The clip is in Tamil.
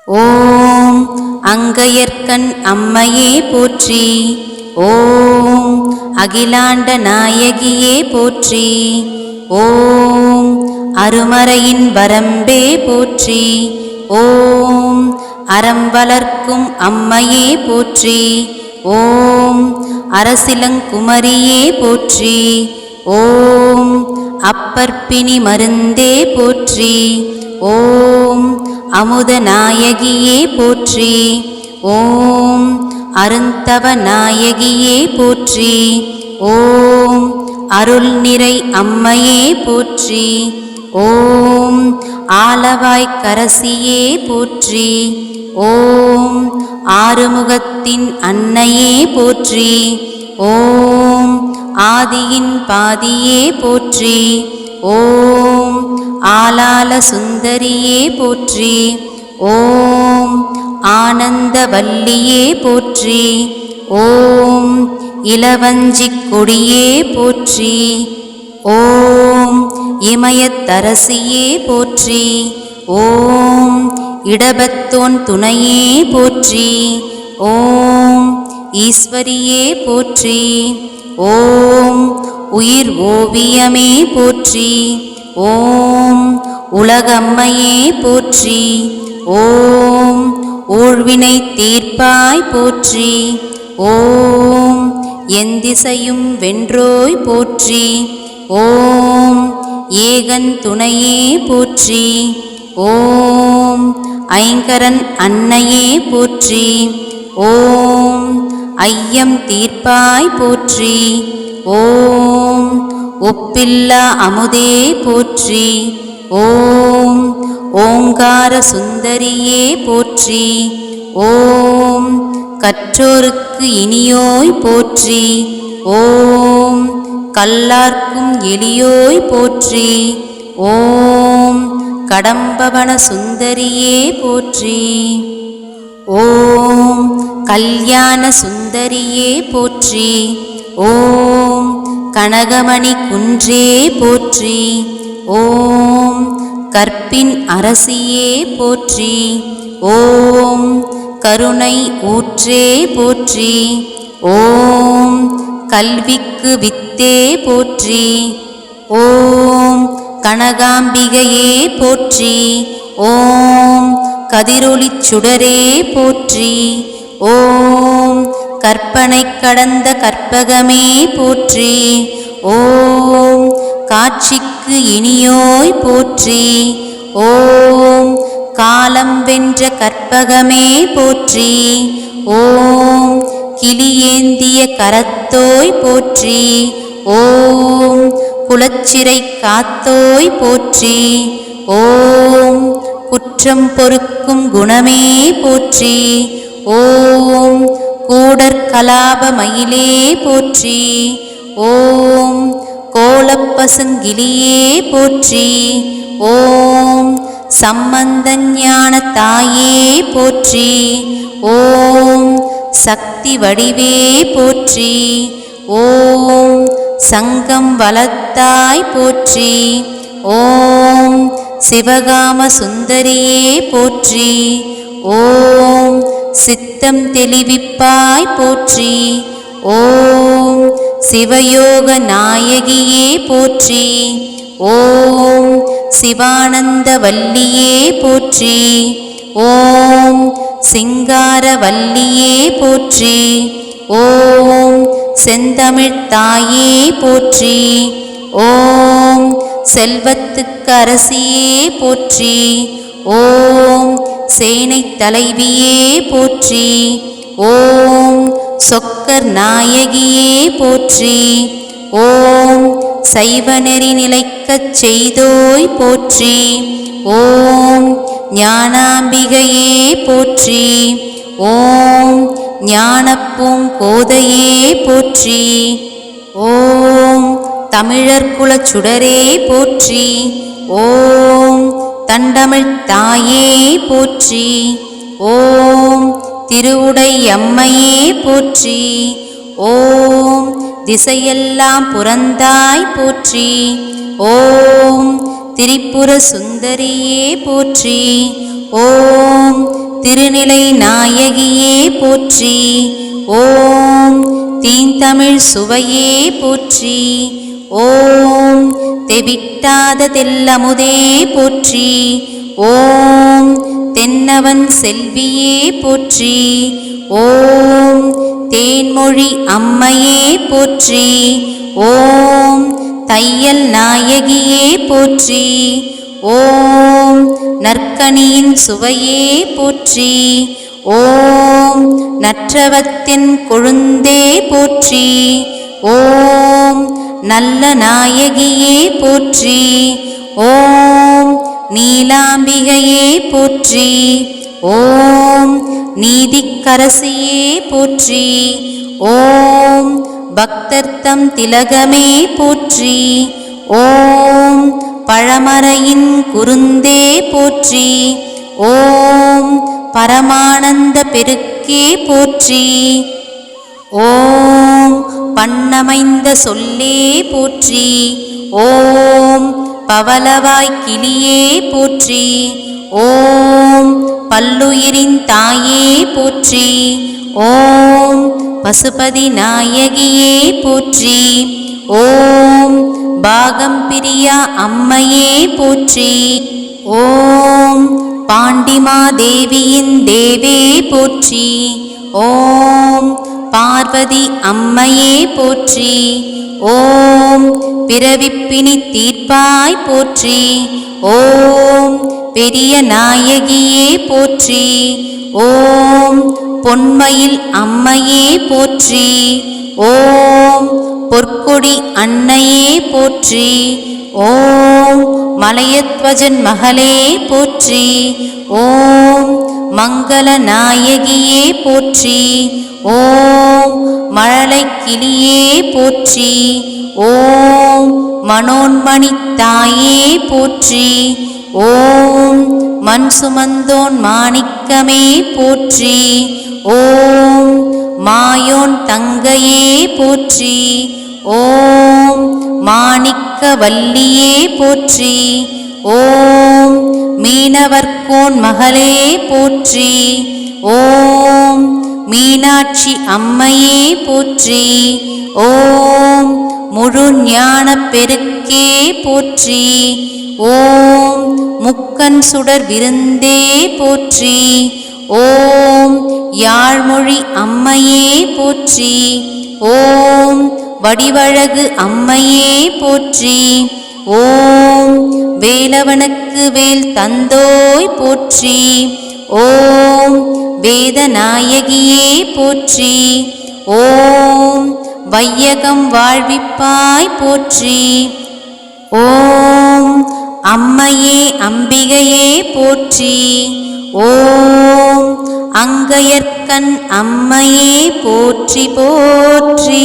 ஓம் அங்கையர்க்கண் அம்மையே போற்றி. ஓம் அகிலாண்ட நாயகியே போற்றி. ஓம் அருமறையின் வரம்பே போற்றி. ஓம் அறம் வளர்க்கும் அம்மையே போற்றி. ஓம் அரசிலங்குமரியே போற்றி. ஓம் அப்பற்பிணி மருந்தே போற்றி. ஓம் அமுத நாயகியே போற்றி. ஓம் அருந்தவ நாயகியே போற்றி. ஓம் அருள் நிறை அம்மையே போற்றி. ஓம் ஆலவாய்க்கரசியே போற்றி. ஓம் ஆறுமுகத்தின் அன்னையே போற்றி. ஓம் ஆதியின் பாதியே போற்றி. ஓம் ஆலால சுந்தரியே போற்றி. ஓம் ஆனந்தவல்லியே போற்றி. ஓம் இளவஞ்சிக் கொடியே போற்றி. ஓம் இமயத்தரசியே போற்றி. ஓம் இடபத்தோன் துணையே போற்றி. ஓம் ஈஸ்வரியே போற்றி. ஓம் உயிர் ஓவியமே போற்றி. ஓம் உலகம்மையே போற்றி. ஓம் ஊழ்வினை தீர்ப்பாய் போற்றி. ஓம் எந்திசையும் வென்றோய் போற்றி. ஓம் ஏகன் துணையே போற்றி. ஓம் ஐங்கரன் அன்னையே போற்றி. ஓம் ஐயம் தீர்ப்பாய் போற்றி. ஓம் ஒப்பில்லா அமுதே போற்றி. ஓம் ஓங்கார சுந்தரியே போற்றி. ஓம் கற்றோருக்கு இனியோய் போற்றி. ஓம் கல்லார்க்கும் எளியோய் போற்றி. ஓம் கடம்பவன சுந்தரியே போற்றி. ஓம் கல்யாண சுந்தரியே போற்றி. ஓம் கனகமணி குன்றே போற்றி. ஓம் கற்பின் அரசியே போற்றி. ஓம் கருணை ஊற்றே போற்றி. ஓம் கல்விக்கு வித்தே போற்றி. ஓம் கனகாம்பிகையே போற்றி. ஓம் கதிரொளிச் சுடரே போற்றி. ஓம் கற்பனை கடந்த கற்பகமே போற்றி. ஓம் காட்சிக்கு இனியோய் போற்றி. ஓம் காலம் வென்ற கற்பகமே போற்றி. ஓம் கிளியேந்திய கரத்தோய் போற்றி. ஓம் குலச்சிறை காத்தோய் போற்றி. ஓம் குற்றம் பொறுக்கும் குணமே போற்றி. ஓம் கூடற்கலாப மயிலே போற்றி. ஓம் கோலப்பசுங்கிளியே போற்றி. ஓம் சம்பந்த ஞான தாயே போற்றி. ஓம் சக்தி வடிவே போற்றி. ஓம் சங்கம் வளத்தாய் போற்றி. ஓம் சிவகாம சுந்தரியே போற்றி. ஓம் சித்தம் தெளிவிப்பாய் போற்றி. ஓம் சிவயோக நாயகியே போற்றி. ஓம் சிவானந்த வல்லியே போற்றி. ஓம் சிங்கார வல்லியே போற்றி. ஓம் செந்தமிழ் தாயே போற்றி. ஓம் செல்வத்துக்கு அரசியே போற்றி. ஓம் சேனை தலைவியே போற்றி. ஓம் சொக்கர் நாயகியே போற்றி. ஓம் சைவநெறி நிலைக்கச் செய்தோய் போற்றி. ஓம் ஞானாம்பிகையே போற்றி. ஓம் ஞானப்பூங்கோதையே போற்றி. ஓம் தமிழர் குலச் சுடரே போற்றி. ஓம் தண்டமிழ் தாயே போற்றி. ஓம் திருவுடை அம்மையே போற்றி. ஓம் திசையெல்லாம் புறந்தாய் போற்றி. ஓம் திரிபுர சுந்தரியே போற்றி. ஓம் திருநிலை நாயகியே போற்றி. ஓம் தீந்தமிழ் சுவையே போற்றி. ஓம் தெவிட்டாத தெல்லமுதே போற்றி. ஓம் தென்னவன் செல்வியே போற்றி. ஓம் தேன்மொழி அம்மையே போற்றி. ஓம் தையல் நாயகியே போற்றி. ஓம் நற்கனியின் சுவையே போற்றி. ஓம் நற்றவத்தின் கொழுந்தே போற்றி. ஓம் நல்ல நாயகியே போற்றி. ஓம் நீலாம்பிகையே போற்றி. ஓம் நீதிக்கரசியே போற்றி. ஓம் பக்தர்த்தம் திலகமே போற்றி. ஓம் பழமறையின் குருந்தே போற்றி. ஓம் பரமானந்த பெருக்கே போற்றி. ஓம் பண்ணமைந்த சொல்லே போற்றி. ஓம் பவளவாய் கிளியே போற்றி. ஓம் பல்லுயிரின் தாயே போற்றி. ஓம் பசுபதி நாயகியே போற்றி. ஓம் பாகம் பிரியா அம்மையே போற்றி. ஓம் பாண்டிமாதேவியின் தேவே போற்றி. ஓம் பார்வதி அம்மையே போற்றி. ஓம் பிறவிப்பினி தீர்ப்பாய் போற்றி. ஓம் பெரிய நாயகியே போற்றி. ஓம் பொன்மயில் அம்மையே போற்றி. ஓம் பொற்கொடி அன்னையே போற்றி. ஓம் மலையத்வஜன் மகளே போற்றி. ஓம் மங்கள நாயகியே போற்றி. ஓம் மழலை கிளியே போற்றி. ஓம் மனோன்மணி தாயே போற்றி. ஓம் மண் சுமந்தோன் மாணிக்கமே போற்றி. ஓம் மாயோன் தங்கையே போற்றி. ஓம் மாணிக்க வல்லியே போற்றி. ஓம் மீனவர்கோன் மகளே போற்றி. ஓம் மீனாட்சி அம்மையே போற்றி. ஓம் முழு ஞான பெருக்கே போற்றி. ஓம் முக்கன் சுடர் விருந்தே போற்றி. ஓம் யாழ்மொழி அம்மையே போற்றி. ஓம் வடிவழகு அம்மையே போற்றி. ஓம் வேலவனுக்கு வேல் தந்தோய் போற்றி. ஓம் வேதநாயகியே போற்றி. ஓம் வையகம் வாழ்விப்பாய் போற்றி. ஓம் அம்மையே அம்பிகையே போற்றி. ஓம் அங்கையர்க்கண் அம்மையே போற்றி போற்றி.